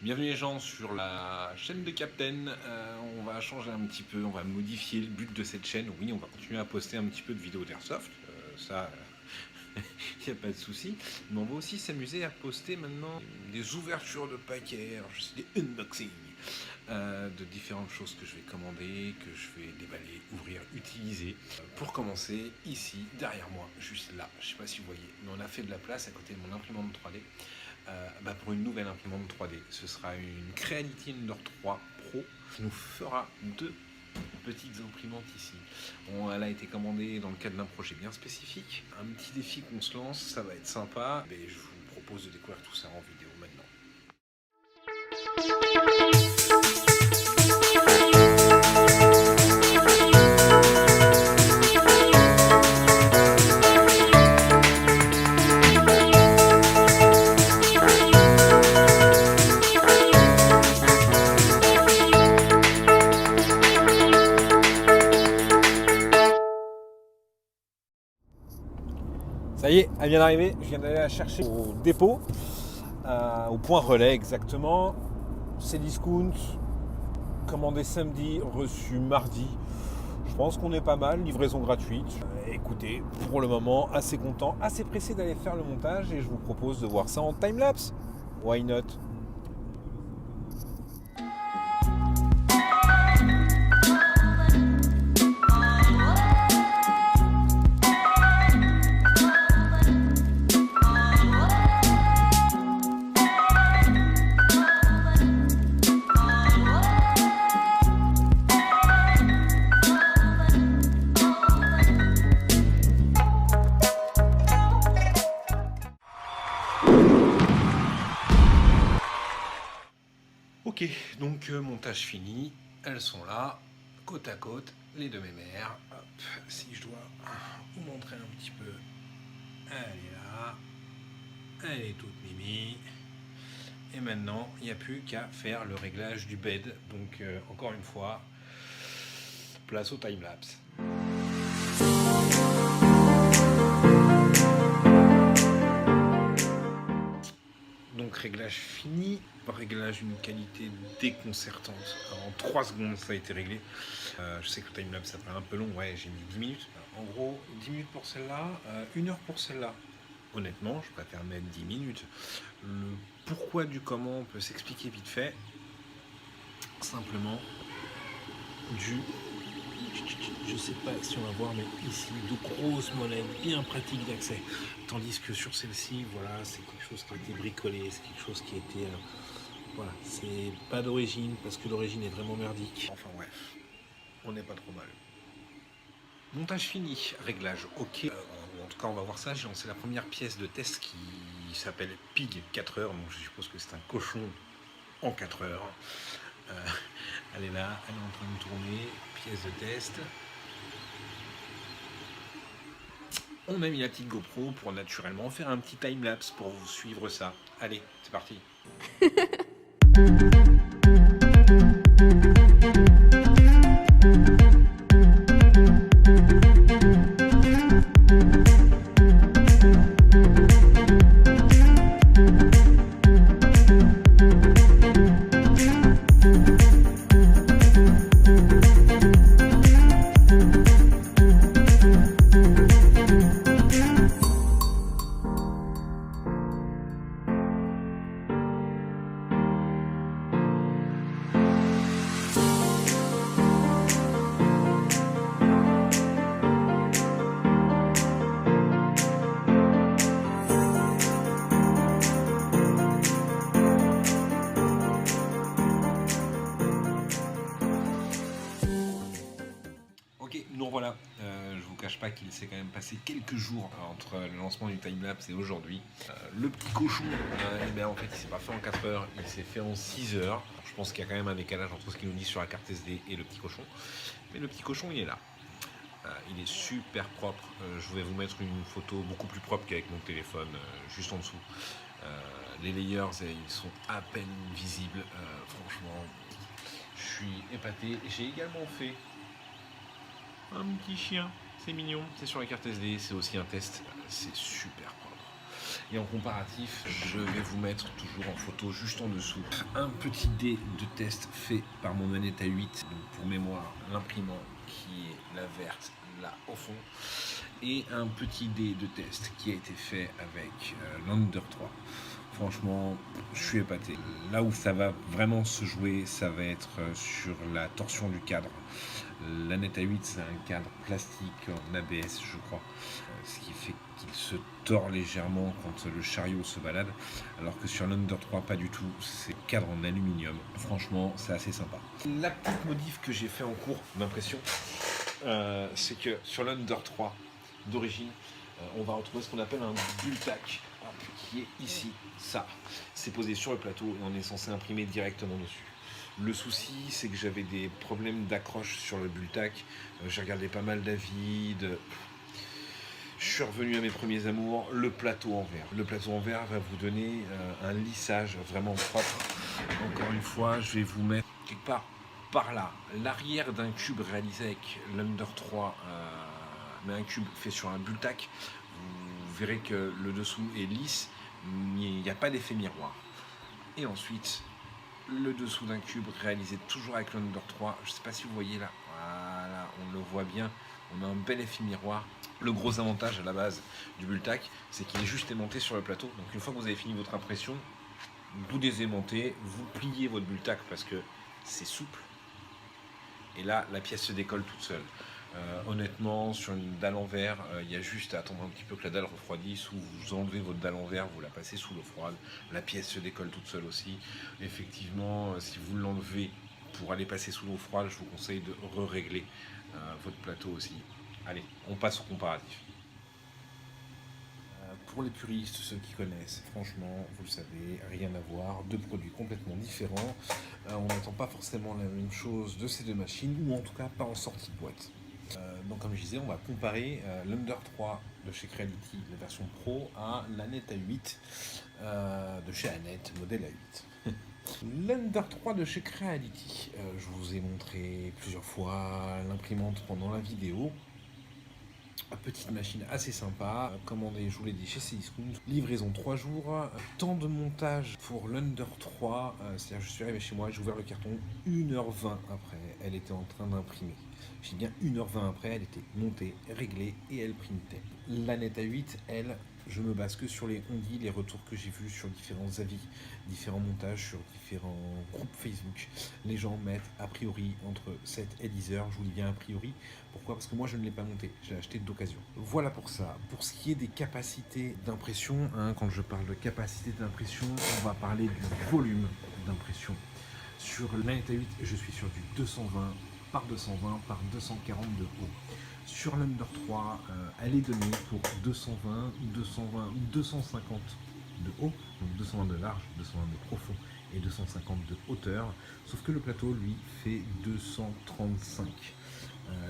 Bienvenue les gens sur la chaîne de Captain. On va changer un petit peu, on va modifier le but de cette chaîne. Oui, on va continuer à poster un petit peu de vidéos d'Airsoft, il n'y a pas de souci. Mais on va aussi s'amuser à poster maintenant des ouvertures de paquets, alors, des unboxings de différentes choses que je vais commander, que je vais déballer, ouvrir, utiliser. Pour commencer, ici, derrière moi, juste là, je ne sais pas si vous voyez, mais on a fait de la place à côté de mon imprimante 3D. Pour une nouvelle imprimante 3D. Ce sera une Creality Ender 3 Pro qui nous fera deux petites imprimantes ici. Elle a été commandée dans le cadre d'un projet bien spécifique. Un petit défi qu'on se lance, ça va être sympa. Et je vous propose de découvrir tout ça en vidéo maintenant. Ça y est, elle vient d'arriver. Je viens d'aller la chercher au dépôt, au point relais exactement. C'est discount, commandé samedi, reçu mardi. Je pense qu'on est pas mal, livraison gratuite. Écoutez, pour le moment, assez content, assez pressé d'aller faire le montage et je vous propose de voir ça en timelapse. Why not? Ok, donc montage fini, elles sont là, côte à côte, les deux mémères. Hop, si je dois vous montrer un petit peu, elle est là, elle est toute mimi. Et maintenant, il n'y a plus qu'à faire le réglage du bed. Donc encore une fois, place au timelapse. Donc réglage fini, réglage d'une qualité déconcertante. En 3 secondes ça a été réglé. Je sais que le timelapse ça fait un peu long, ouais j'ai mis 10 minutes. En gros 10 minutes pour celle-là, 1 heure pour celle-là. Honnêtement je préfère mettre 10 minutes. Le pourquoi du comment peut s'expliquer vite fait. Simplement je sais pas si on va voir, mais ici de grosses molettes bien pratiques d'accès, tandis que sur celle-ci voilà c'est quelque chose qui a été bricolé, c'est quelque chose qui a été voilà, c'est pas d'origine parce que l'origine est vraiment merdique. Enfin bref, on n'est pas trop mal. Montage fini, réglage ok. En tout cas on va voir ça. J'ai lancé la première pièce de test qui s'appelle Pig 4 heures, donc je suppose que c'est un cochon en 4 heures. Elle est là, elle est en train de tourner, pièce de test. On a mis la petite GoPro pour naturellement faire un petit timelapse pour vous suivre ça. Allez, c'est parti. Donc voilà, je vous cache pas qu'il s'est quand même passé quelques jours entre le lancement du timelapse et aujourd'hui. Le petit cochon, en fait il s'est pas fait en 4 heures, il s'est fait en 6 heures. Alors, je pense qu'il y a quand même un décalage entre ce qu'il nous dit sur la carte SD et le petit cochon. Mais le petit cochon il est là. Il est super propre. Je vais vous mettre une photo beaucoup plus propre qu'avec mon téléphone, juste en dessous. Les layers, ils sont à peine visibles. Franchement, je suis épaté. J'ai également fait un petit chien, c'est mignon, c'est sur la carte SD, c'est aussi un test, c'est super propre. Et en comparatif, je vais vous mettre toujours en photo juste en dessous un petit dé de test fait par mon Manetta 8. Donc pour mémoire, l'imprimant qui est la verte là au fond. Et un petit dé de test qui a été fait avec l'Under 3. Franchement, je suis épaté. Là où ça va vraiment se jouer, ça va être sur la torsion du cadre. La Netta 8, c'est un cadre plastique en ABS, je crois, ce qui fait qu'il se tord légèrement quand le chariot se balade, alors que sur l'Under 3, pas du tout, c'est cadre en aluminium. Franchement, c'est assez sympa. La petite modif que j'ai fait en cours d'impression, c'est que sur l'Under 3 d'origine, on va retrouver ce qu'on appelle un bulltack, qui est ici. Ça, c'est posé sur le plateau et on est censé imprimer directement dessus. Le souci, c'est que j'avais des problèmes d'accroche sur le bulltack. J'ai regardé pas mal d'avis. Je suis revenu à mes premiers amours, le plateau en verre. Le plateau en verre va vous donner un lissage vraiment propre. Encore une fois, je vais vous mettre quelque part par là. L'arrière d'un cube réalisé avec l'Under 3, mais un cube fait sur un bulltack, vous verrez que le dessous est lisse. Il n'y a pas d'effet miroir. Et ensuite, le dessous d'un cube réalisé toujours avec l'Under 3. Je ne sais pas si vous voyez là. Voilà, on le voit bien. On a un bel effet miroir. Le gros avantage à la base du bulltack, c'est qu'il est juste aimanté sur le plateau. Donc une fois que vous avez fini votre impression, vous désaimantez, vous pliez votre bulltack parce que c'est souple. Et là, la pièce se décolle toute seule. Honnêtement, sur une dalle en verre, il y a juste à attendre un petit peu que la dalle refroidisse, ou vous enlevez votre dalle en verre, vous la passez sous l'eau froide, la pièce se décolle toute seule aussi. Effectivement, si vous l'enlevez pour aller passer sous l'eau froide, je vous conseille de régler votre plateau aussi. Allez, on passe au comparatif. Pour les puristes, ceux qui connaissent, franchement, vous le savez, rien à voir, deux produits complètement différents. On n'attend pas forcément la même chose de ces deux machines, ou en tout cas pas en sortie de boîte. Donc comme je disais, on va comparer l'Under 3 de chez Creality, la version Pro, à la Netta 8 de chez Annette, modèle A8. L'Under 3 de chez Creality, je vous ai montré plusieurs fois l'imprimante pendant la vidéo. Petite machine assez sympa, commandée, je vous l'ai dit, chez Cdiscount. Livraison 3 jours, temps de montage pour l'Under 3, c'est-à-dire je suis arrivé chez moi, j'ai ouvert le carton 1h20 après, elle était en train d'imprimer. J'ai bien 1h20 après, elle était montée, réglée et elle printait. La Netta 8, elle, je me base que sur les ondits, les retours que j'ai vus sur différents avis, différents montages sur différents groupes Facebook. Les gens mettent a priori entre 7 et 10 heures, je vous dis bien a priori. Pourquoi? Parce que moi je ne l'ai pas monté, je l'ai acheté d'occasion. Voilà pour ça. Pour ce qui est des capacités d'impression, quand je parle de capacité d'impression, on va parler du volume d'impression. Sur la Netta 8, je suis sur du 220 par 220 par 240 de haut. Sur l'Under 3, elle est donnée pour 220, 220 ou 250 de haut, donc 220 de large, 220 de profond et 250 de hauteur, sauf que le plateau, lui, fait 235.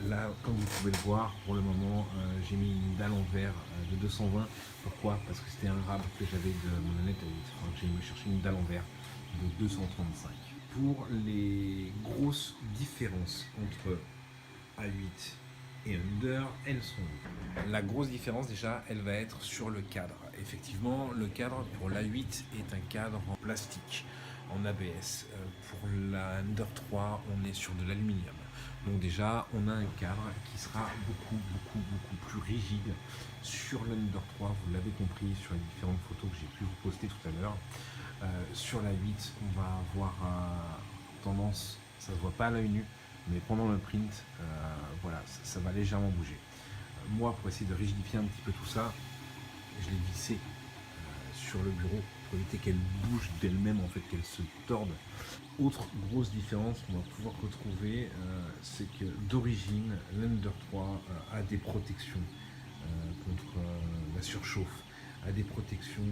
Là, comme vous pouvez le voir, pour le moment, j'ai mis une dalle en verre de 220. Pourquoi? Parce que c'était un rab que j'avais de mon Netta 8. Donc j'ai me chercher une dalle en verre de 235. Pour les grosses différences entre A8 et Under, elles sont où? La grosse différence déjà, elle va être sur le cadre. Effectivement, le cadre pour l'A8 est un cadre en plastique, en ABS. Pour la Under 3, on est sur de l'aluminium. Donc déjà, on a un cadre qui sera beaucoup plus rigide. Sur l'Under 3, vous l'avez compris sur les différentes photos que j'ai pu vous poster tout à l'heure. Sur la 8, on va avoir tendance, ça ne se voit pas à l'œil nu, mais pendant le print, voilà, ça va légèrement bouger. Moi, pour essayer de rigidifier un petit peu tout ça, je l'ai vissé sur le bureau pour éviter qu'elle bouge d'elle-même, en fait, qu'elle se torde. Autre grosse différence qu'on va pouvoir retrouver, c'est que d'origine, l'Under 3 a des protections contre la surchauffe, a des protections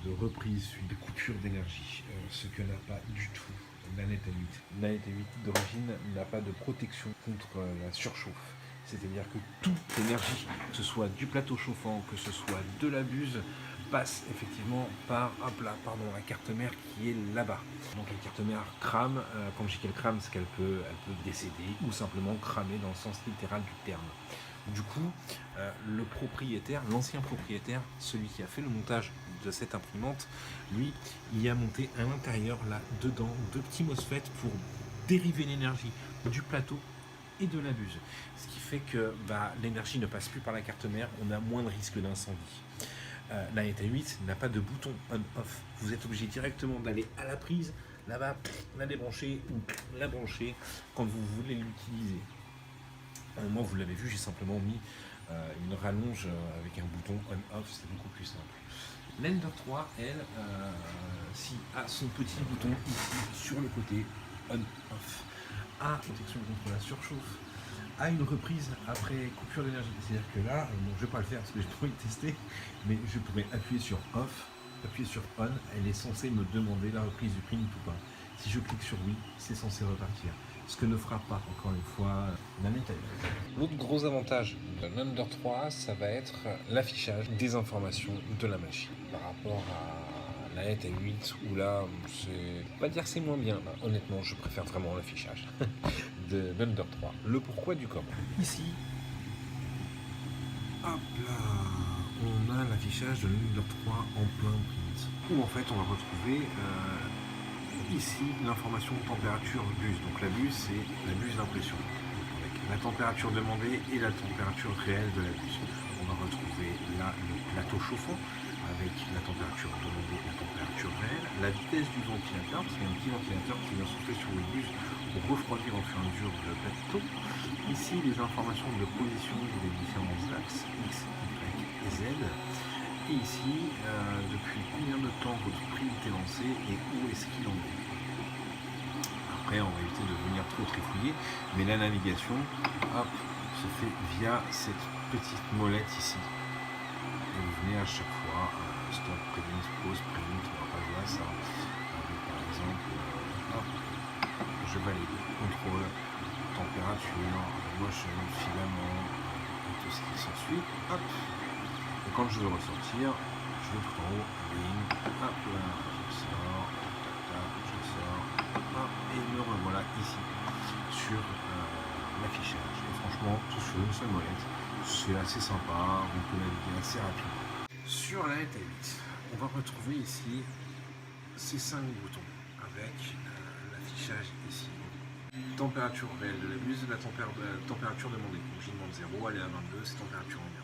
de reprise suite de coupure d'énergie, ce que n'a pas du tout la Netta 8. La Netta 8 d'origine n'a pas de protection contre la surchauffe. C'est-à-dire que toute l'énergie, que ce soit du plateau chauffant, que ce soit de la buse, passe effectivement par la carte mère qui est là-bas. Donc la carte mère crame, quand je dis qu'elle crame, c'est qu'elle peut décéder ou simplement cramer dans le sens littéral du terme. Du coup, le propriétaire, l'ancien propriétaire, celui qui a fait le montage de cette imprimante, lui, il y a monté à l'intérieur, là, dedans, 2 petits MOSFET pour dériver l'énergie du plateau et de la buse. Ce qui fait que l'énergie ne passe plus par la carte mère, on a moins de risque d'incendie. La ETA8 n'a pas de bouton on-off. Vous êtes obligé directement d'aller à la prise, là-bas, la débrancher ou la brancher quand vous voulez l'utiliser. Moi, vous l'avez vu, j'ai simplement mis une rallonge avec un bouton on-off, c'est beaucoup plus simple. L'Ender 3, elle, a son petit bouton ici sur le côté on-off, a protection contre la surchauffe, a une reprise après coupure d'énergie. C'est-à-dire que là, bon, je ne vais pas le faire parce que j'ai pas envie de tester, mais je pourrais appuyer sur off, appuyer sur on, elle est censée me demander la reprise du print ou pas. Si je clique sur oui, c'est censé repartir. Ce que ne fera pas, encore une fois, la méthode. L'autre gros avantage de l'Under 3, ça va être l'affichage des informations de la machine par rapport à la ETA 8 où là, c'est pas dire que c'est moins bien. Honnêtement, je préfère vraiment l'affichage de l'Under 3. Le pourquoi du comment. Ici, hop là, on a l'affichage de l'Under 3 en plein print. Où en fait, on va retrouver ici l'information température buse. Donc la buse, c'est la buse d'impression, avec la température demandée et la température réelle de la buse. On va retrouver là le plateau chauffant avec la température demandée et la température réelle, la vitesse du ventilateur, parce qu'il y a un petit ventilateur qui vient souffler sur les buses pour refroidir au fur et à mesure le plateau. Ici, les informations de position des différents axes X, Y et Z. Et ici, depuis combien de temps votre print est lancé et où est-ce qu'il en est. Après, on va éviter de venir trop trifouiller, mais la navigation, hop, se fait via cette petite molette ici. Et vous venez à chaque fois, stop, print, pause, print, on va pas jouer à ça. Par exemple, hop, je valide, contrôle, température, motion, filament, et tout ce qui s'ensuit, hop. Et quand je veux ressortir, je vais tout en haut, bing, hop là, je sors, tac, je sors, hop, et me revoilà ici sur l'affichage. Et franchement, tout sur une seule molette, c'est assez sympa, on peut naviguer assez rapidement. Sur la ETA 8, on va retrouver ici ces 5 boutons avec l'affichage ici. Température réelle de la buse, la température demandée. Donc j'y demande 0, elle est à 22, c'est température ambiante.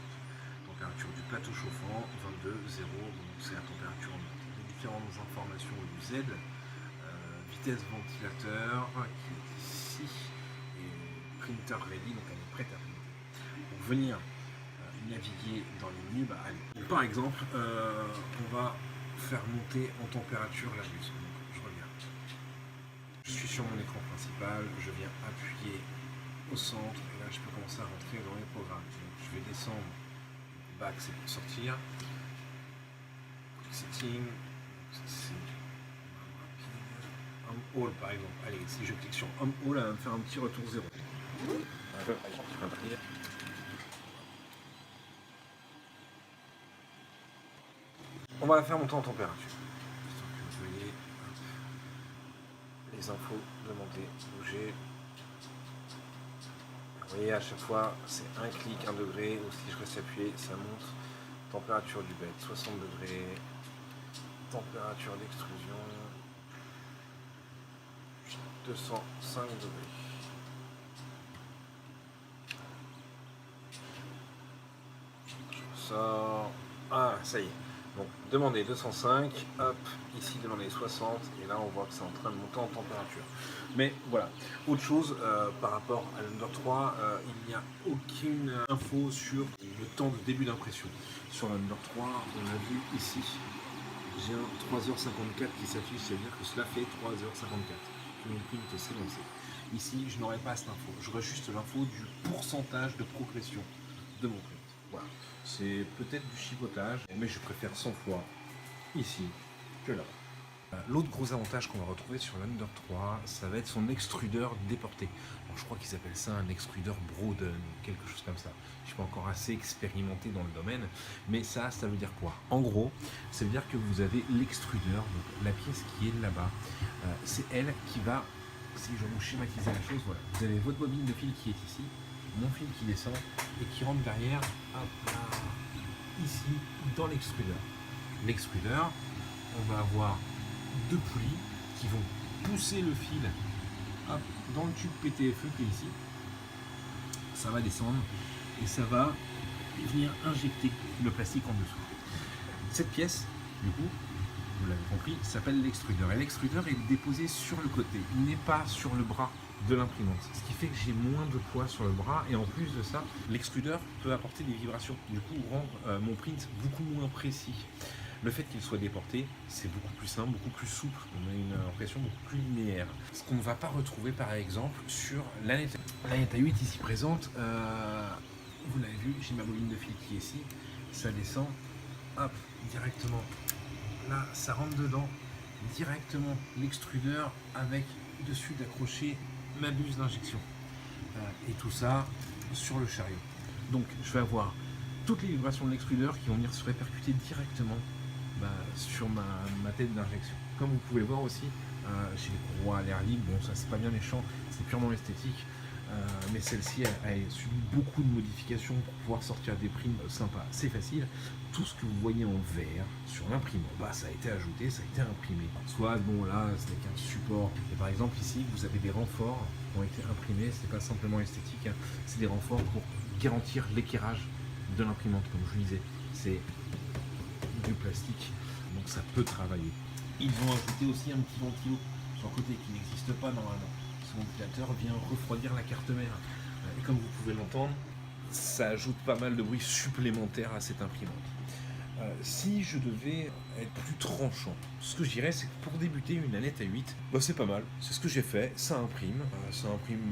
Température du plateau chauffant, 22, 0, donc c'est la température ambiante. Les différentes informations du Z, vitesse ventilateur qui est ici, et printer ready, donc elle est prête à printer. Pour venir naviguer dans les menus, allez. Par exemple, on va faire monter en température la buse. Donc, je regarde. Je suis sur mon écran principal, je viens appuyer au centre, et là je peux commencer à rentrer dans les programmes. Donc, je vais descendre. Back, c'est pour sortir. Setting, c'est Home All par exemple. Allez, si je clique sur Home All, elle va me faire un petit retour 0. On va la faire monter en température. Histoire que vous voyez les infos demandées, bouger. Vous voyez, à chaque fois, c'est un clic, 1 degré, ou si je reste appuyé, ça monte. Température du bed, 60 degrés. Température d'extrusion, 205 degrés. Je sors. Ah, ça y est. Donc, demandez 205, hop, ici demandez 60, et là on voit que c'est en train de monter en température. Mais voilà, autre chose par rapport à l'Under 3, il n'y a aucune info sur le temps de début d'impression. Sur l'Under 3, on a vu ici, j'ai un 3h54 qui s'affiche, c'est-à-dire que cela fait 3h54 que mon print s'est lancé. Ici, je n'aurai pas cette info, j'aurai juste l'info du pourcentage de progression de mon print. Voilà. C'est peut-être du chipotage, mais je préfère 100 fois ici que là. L'autre gros avantage qu'on va retrouver sur l'Under 3, ça va être son extrudeur déporté. Alors, je crois qu'ils appellent ça un extrudeur Broden, quelque chose comme ça. Je ne suis pas encore assez expérimenté dans le domaine, mais ça veut dire quoi? En gros, ça veut dire que vous avez l'extrudeur, donc la pièce qui est là-bas, c'est elle qui va, si je vais vous schématiser la chose, voilà, vous avez votre bobine de fil qui est ici, mon fil qui descend et qui rentre derrière, hop là, ici, dans l'extrudeur. L'extrudeur, on va avoir deux poulies qui vont pousser le fil hop, dans le tube PTFE qui est ici. Ça va descendre et ça va venir injecter le plastique en dessous. Cette pièce, du coup, vous l'avez compris, s'appelle l'extrudeur. Et l'extrudeur est déposé sur le côté. Il n'est pas sur le bras de l'imprimante. Ce qui fait que j'ai moins de poids sur le bras. Et en plus de ça, l'extrudeur peut apporter des vibrations. Du coup, rendre mon print beaucoup moins précis. Le fait qu'il soit déporté, c'est beaucoup plus simple, beaucoup plus souple. On a une impression beaucoup plus linéaire. Ce qu'on ne va pas retrouver, par exemple, sur l'Aneta 8 ici présente. Vous l'avez vu, j'ai ma bobine de fil qui est ici. Ça descend, hop, directement. Là, ça rentre dedans, directement l'extrudeur avec dessus d'accrocher ma buse d'injection. Et tout ça sur le chariot. Donc, je vais avoir toutes les vibrations de l'extrudeur qui vont venir se répercuter directement sur ma tête d'injection. Comme vous pouvez le voir aussi, j'ai les courroies à l'air libre. Bon, ça c'est pas bien méchant, c'est purement esthétique. Mais celle-ci a subi beaucoup de modifications pour pouvoir sortir des primes sympas. C'est facile. Tout ce que vous voyez en vert sur l'imprimant, ça a été ajouté, ça a été imprimé. Soit, bon là, c'est qu'un support. Et par exemple ici, vous avez des renforts qui ont été imprimés. C'est pas simplement esthétique, hein. C'est des renforts pour garantir l'équerrage de l'imprimante, comme je vous disais. C'est du plastique, donc ça peut travailler. Ils ont ajouté aussi un petit ventilo sur le côté qui n'existe pas normalement. Ce ventilateur vient refroidir la carte mère. Et comme vous pouvez l'entendre, ça ajoute pas mal de bruit supplémentaire à cette imprimante. Si je devais être plus tranchant, ce que je dirais, c'est que pour débuter une Aneta 8, c'est pas mal. C'est ce que j'ai fait, ça imprime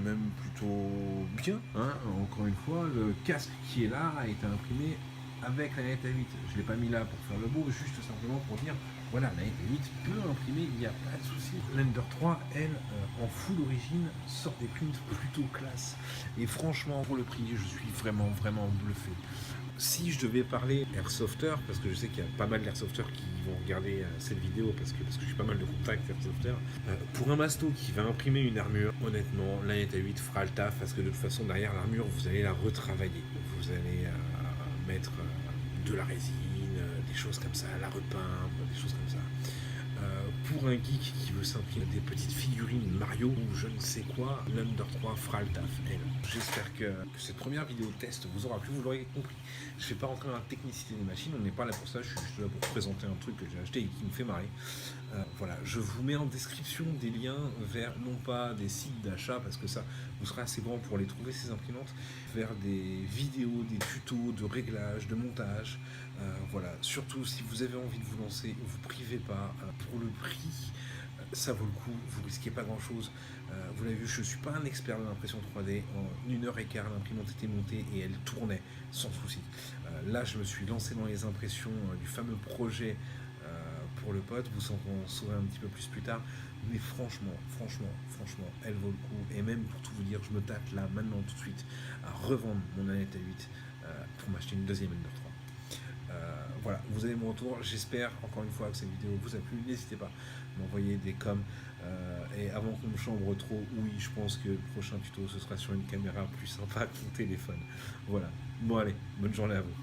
même plutôt bien. Hein. Encore une fois, le casque qui est là a été imprimé avec la Aneta 8. Je ne l'ai pas mis là pour faire le beau, juste simplement pour dire, voilà, la Aneta 8 peut imprimer, il n'y a pas de souci. L'Ender 3, elle, en full origine, sort des prints plutôt classe. Et franchement, pour le prix, je suis vraiment bluffé. Si je devais parler Airsofter, parce que je sais qu'il y a pas mal d'Airsofters qui vont regarder cette vidéo, parce que j'ai pas mal de contacts Airsofter, pour un masto qui va imprimer une armure, honnêtement, la Aneta 8 fera le taf, parce que de toute façon, derrière l'armure, vous allez la retravailler. Vous allez mettre de la résine, des choses comme ça, la repeindre, des choses comme ça. Pour un geek qui veut s'imprimer des petites figurines Mario ou je ne sais quoi, l'Under 3 fera le taf, elle. J'espère que cette première vidéo test vous aura plu, vous l'aurez compris. Je ne vais pas rentrer dans la technicité des machines, on n'est pas là pour ça, je suis juste là pour présenter un truc que j'ai acheté et qui me fait marrer. Voilà, je vous mets en description des liens vers, non pas des sites d'achat, parce que ça, vous serez assez grand pour les trouver, ces imprimantes, vers des vidéos, des tutos de réglage, de montage. Voilà, surtout si vous avez envie de vous lancer, vous privez pas. Pour le prix, ça vaut le coup, vous risquez pas grand chose. Vous l'avez vu, je ne suis pas un expert de l'impression 3D. En 1h15, l'imprimante était montée et elle tournait sans souci. Là, je me suis lancé dans les impressions du fameux projet pour le pote, vous en saurez un petit peu plus tard, mais franchement, elle vaut le coup, et même pour tout vous dire, je me tâte là, maintenant, tout de suite, à revendre mon Aneta 8 pour m'acheter une deuxième Ender 3. Voilà, vous avez mon retour, j'espère encore une fois que cette vidéo vous a plu, n'hésitez pas à m'envoyer des coms, et avant qu'on me chambre trop, oui, je pense que le prochain tuto, ce sera sur une caméra plus sympa que mon téléphone. Voilà, bon allez, bonne journée à vous.